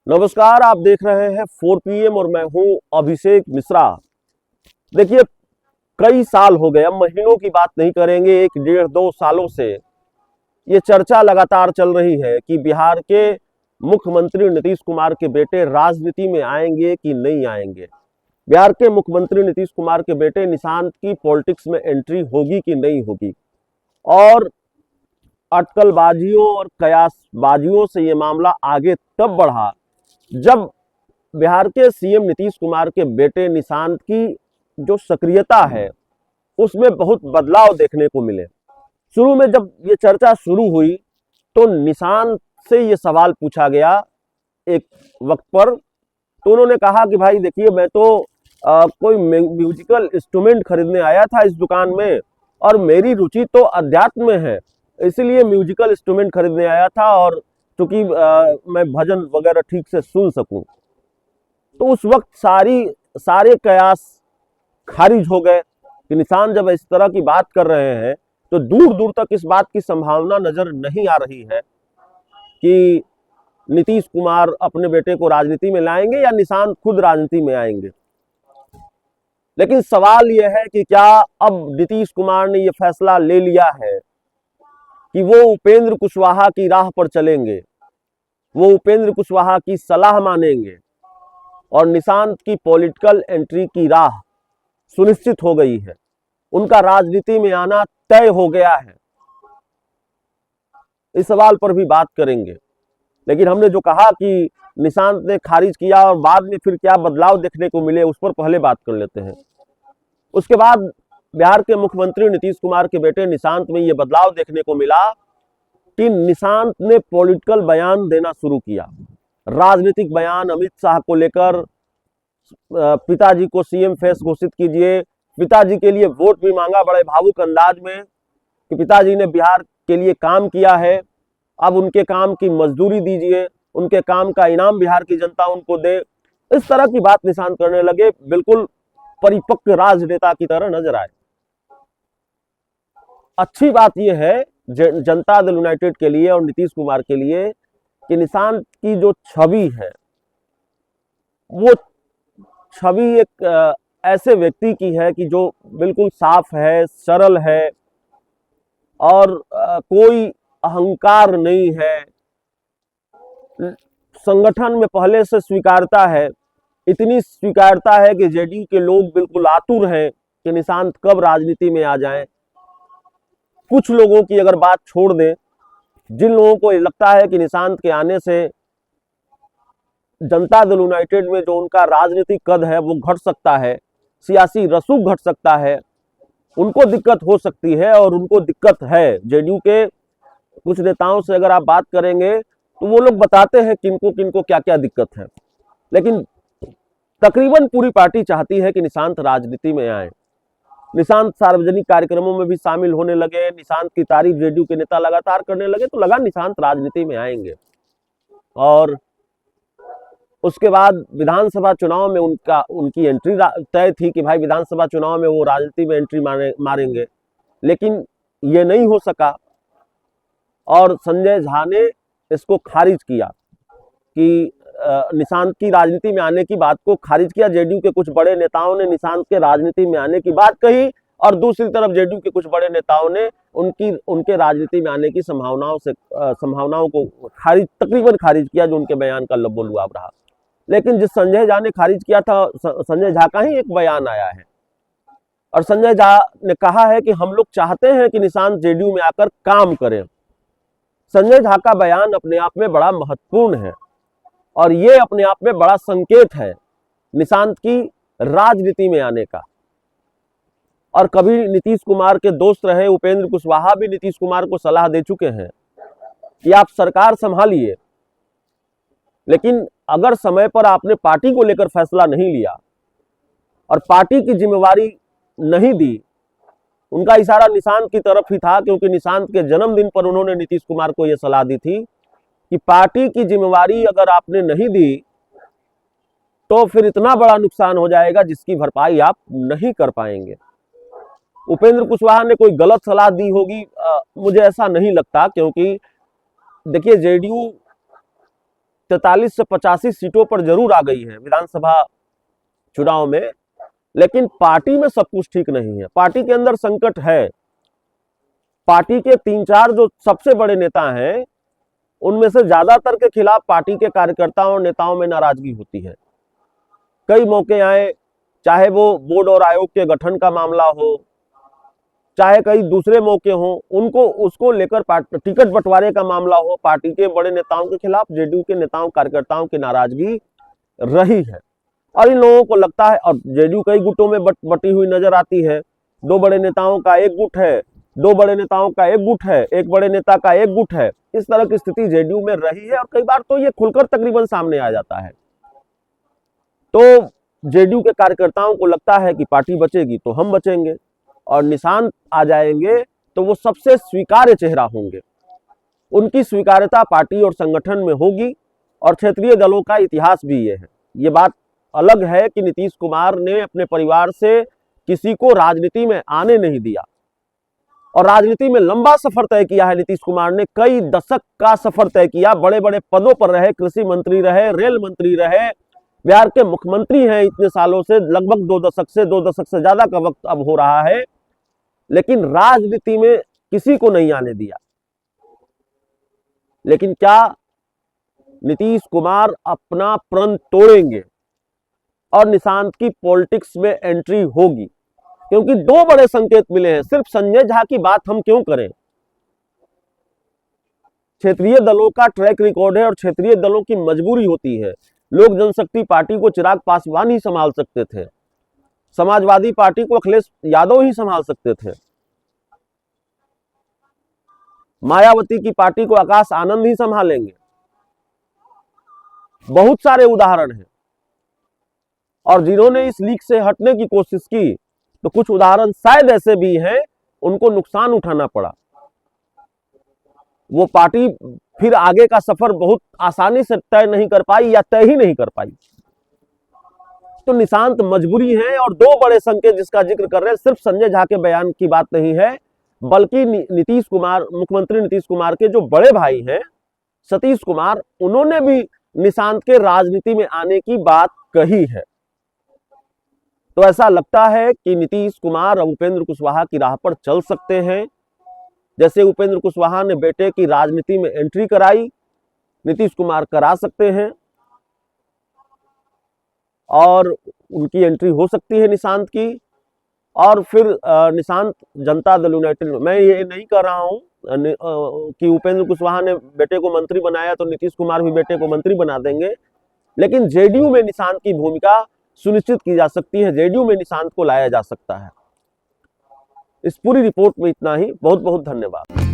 नमस्कार, आप देख रहे हैं 4 PM और मैं हूं अभिषेक मिश्रा। देखिए, कई साल हो गए, अब महीनों की बात नहीं करेंगे, 1 डेढ़ 2 सालों से ये चर्चा लगातार चल रही है कि बिहार के मुख्यमंत्री नीतीश कुमार के बेटे राजनीति में आएंगे कि नहीं आएंगे। बिहार के मुख्यमंत्री नीतीश कुमार के बेटे निशांत की पॉलिटिक्स में एंट्री होगी कि नहीं होगी। और अटकलबाजियों और कयासबाजियों से ये मामला आगे तब बढ़ा जब बिहार के सीएम नीतीश कुमार के बेटे निशांत की जो सक्रियता है उसमें बहुत बदलाव देखने को मिले। शुरू में जब ये चर्चा शुरू हुई तो निशांत से ये सवाल पूछा गया एक वक्त पर, तो उन्होंने कहा कि भाई देखिए, मैं तो कोई म्यूजिकल इंस्ट्रूमेंट खरीदने आया था इस दुकान में और मेरी रुचि तो अध्यात्म में है, इसीलिए म्यूजिकल इंस्ट्रूमेंट खरीदने आया था और क्योंकि मैं भजन वगैरह ठीक से सुन सकूं। तो उस वक्त सारे कयास खारिज हो गए कि निशांत जब इस तरह की बात कर रहे हैं तो दूर दूर तक इस बात की संभावना नजर नहीं आ रही है कि नीतीश कुमार अपने बेटे को राजनीति में लाएंगे या निशांत खुद राजनीति में आएंगे। लेकिन सवाल यह है कि क्या अब नीतीश कुमार ने यह फैसला ले लिया है कि वो उपेंद्र कुशवाहा की राह पर चलेंगे, वो उपेंद्र कुशवाहा की सलाह मानेंगे और निशांत की पॉलिटिकल एंट्री की राह सुनिश्चित हो गई है, उनका राजनीति में आना तय हो गया है। इस सवाल पर भी बात करेंगे। लेकिन हमने जो कहा कि निशांत ने खारिज किया और बाद में फिर क्या बदलाव देखने को मिले उस पर पहले बात कर लेते हैं। उसके बाद बिहार के मुख्यमंत्री नीतीश कुमार के बेटे निशांत में यह बदलाव देखने को मिला कि निशांत ने पॉलिटिकल बयान देना शुरू किया, राजनीतिक बयान। अमित शाह को लेकर पिताजी को सीएम फेस घोषित कीजिए, पिताजी के लिए वोट भी मांगा बड़े भावुक अंदाज में कि पिताजी ने बिहार के लिए काम किया है, अब उनके काम की मजदूरी दीजिए, उनके काम का इनाम बिहार की जनता उनको दे। इस तरह की बात निशांत करने लगे, बिल्कुल परिपक्व राजनेता की तरह नजर आए। अच्छी बात यह है जनता दल यूनाइटेड के लिए और नीतीश कुमार के लिए कि निशांत की जो छवि है वो छवि एक ऐसे व्यक्ति की है कि जो बिल्कुल साफ है, सरल है और कोई अहंकार नहीं है, संगठन में पहले से स्वीकारता है। इतनी स्वीकारता है कि जेडीयू के लोग बिल्कुल आतुर हैं कि निशांत कब राजनीति में आ जाएं। कुछ लोगों की अगर बात छोड़ दें, जिन लोगों को लगता है कि निशांत के आने से जनता दल यूनाइटेड में जो उनका राजनीतिक कद है वो घट सकता है, सियासी रसूख घट सकता है, उनको दिक्कत हो सकती है और उनको दिक्कत है। जेडीयू के कुछ नेताओं से अगर आप बात करेंगे तो वो लोग बताते हैं किनको किनको क्या क्या दिक्कत है। लेकिन तकरीबन पूरी पार्टी चाहती है कि निशांत राजनीति में आए। निशांत सार्वजनिक कार्यक्रमों में भी शामिल होने लगे, निशांत की तारीफ जेडीयू के नेता लगातार करने लगे, तो लगा निशांत राजनीति में आएंगे। और उसके बाद विधानसभा चुनाव में उनकी एंट्री तय थी कि भाई विधानसभा चुनाव में वो राजनीति में एंट्री मारेंगे। लेकिन ये नहीं हो सका और संजय झा ने इसको खारिज किया कि निशांत की राजनीति में आने की बात को खारिज किया। जेडीयू के कुछ बड़े नेताओं ने निशांत के राजनीति में आने की बात कही और दूसरी तरफ जेडीयू के कुछ बड़े नेताओं ने उनके राजनीति में आने की संभावनाओं को तकरीबन खारिज किया, जो उनके बयान का लबोलुआब रहा। लेकिन जिस संजय झा ने खारिज किया था, संजय झा का ही एक बयान आया है और संजय झा ने कहा है कि हम लोग चाहते हैं कि निशांत जेडीयू में आकर काम करें। संजय झा का बयान अपने आप में बड़ा महत्वपूर्ण है और ये अपने आप में बड़ा संकेत है निशांत की राजनीति में आने का। और कभी नीतीश कुमार के दोस्त रहे उपेंद्र कुशवाहा भी नीतीश कुमार को सलाह दे चुके हैं कि आप सरकार संभालिए, लेकिन अगर समय पर आपने पार्टी को लेकर फैसला नहीं लिया और पार्टी की जिम्मेवारी नहीं दी। उनका इशारा निशांत की तरफ ही था, क्योंकि निशांत के जन्मदिन पर उन्होंने नीतीश कुमार को यह सलाह दी थी कि पार्टी की जिम्मेवारी अगर आपने नहीं दी तो फिर इतना बड़ा नुकसान हो जाएगा जिसकी भरपाई आप नहीं कर पाएंगे। उपेंद्र कुशवाहा ने कोई गलत सलाह दी होगी, मुझे ऐसा नहीं लगता, क्योंकि देखिए जेडीयू 43 से 85 सीटों पर जरूर आ गई है विधानसभा चुनाव में, लेकिन पार्टी में सब कुछ ठीक नहीं है। पार्टी के अंदर संकट है। पार्टी के 3-4 जो सबसे बड़े नेता हैं, उनमें से ज्यादातर के खिलाफ पार्टी के कार्यकर्ताओं और नेताओं में नाराजगी होती है। कई मौके आए, चाहे वो बोर्ड और आयोग के गठन का मामला हो, चाहे कई दूसरे मौके हों, उनको उसको लेकर टिकट बंटवारे का मामला हो, पार्टी के बड़े नेताओं के खिलाफ जेडीयू के नेताओं कार्यकर्ताओं की नाराजगी रही है। और इन लोगों को लगता है, और जेडीयू कई गुटों में बटी हुई नजर आती है। 2 बड़े नेताओं का एक गुट है, 2 बड़े नेताओं का एक गुट है, एक बड़े नेता का एक गुट है। इस तरह की स्थिति जेडीयू में रही है और कई बार तो ये खुलकर तकरीबन सामने आ जाता है। तो जेडीयू के कार्यकर्ताओं को लगता है कि पार्टी बचेगी तो हम बचेंगे, और निशांत आ जाएंगे तो वो सबसे स्वीकार्य चेहरा होंगे। उनकी स्वीकार्यता पार्टी और संगठन में होगी, और क्षेत्रीय दलों का इतिहास भी ये है। ये बात अलग है कि नीतीश कुमार ने अपने परिवार से किसी को राजनीति में आने नहीं दिया, और राजनीति में लंबा सफर तय किया है। नीतीश कुमार ने कई दशक का सफर तय किया, बड़े बड़े पदों पर रहे, कृषि मंत्री रहे, रेल मंत्री रहे, बिहार के मुख्यमंत्री हैं इतने सालों से, लगभग 2 दशक से ज्यादा का वक्त अब हो रहा है, लेकिन राजनीति में किसी को नहीं आने दिया। लेकिन क्या नीतीश कुमार अपना प्रण तोड़ेंगे और निशांत की पॉलिटिक्स में एंट्री होगी? क्योंकि 2 बड़े संकेत मिले हैं। सिर्फ संजय झा की बात हम क्यों करें? क्षेत्रीय दलों का ट्रैक रिकॉर्ड है और क्षेत्रीय दलों की मजबूरी होती है। लोक जनशक्ति पार्टी को चिराग पासवान ही संभाल सकते थे, समाजवादी पार्टी को अखिलेश यादव ही संभाल सकते थे, मायावती की पार्टी को आकाश आनंद ही संभालेंगे। बहुत सारे उदाहरण हैं, और जिन्होंने इस लीग से हटने की कोशिश की, तो कुछ उदाहरण शायद ऐसे भी हैं उनको नुकसान उठाना पड़ा। वो पार्टी फिर आगे का सफर बहुत आसानी से तय नहीं कर पाई, या तय ही नहीं कर पाई। तो निशांत मजबूरी है, और 2 बड़े संकेत जिसका जिक्र कर रहे हैं, सिर्फ संजय झा के बयान की बात नहीं है, बल्कि नीतीश कुमार, मुख्यमंत्री नीतीश कुमार के जो बड़े भाई हैं सतीश कुमार, उन्होंने भी निशांत के राजनीति में आने की बात कही है। तो ऐसा लगता है कि नीतीश कुमार और उपेंद्र कुशवाहा की राह पर चल सकते हैं। जैसे उपेंद्र कुशवाहा ने बेटे की राजनीति में एंट्री कराई, नीतीश कुमार करा सकते हैं, और उनकी एंट्री हो सकती है निशांत की। और फिर निशांत जनता दल यूनाइटेड में, मैं ये नहीं कर रहा हूं कि उपेंद्र कुशवाहा ने बेटे को मंत्री बनाया तो नीतीश कुमार भी बेटे को मंत्री बना देंगे, लेकिन जेडीयू में निशांत की भूमिका सुनिश्चित की जा सकती है, जेडीयू में निशांत को लाया जा सकता है। इस पूरी रिपोर्ट में इतना ही। बहुत बहुत धन्यवाद।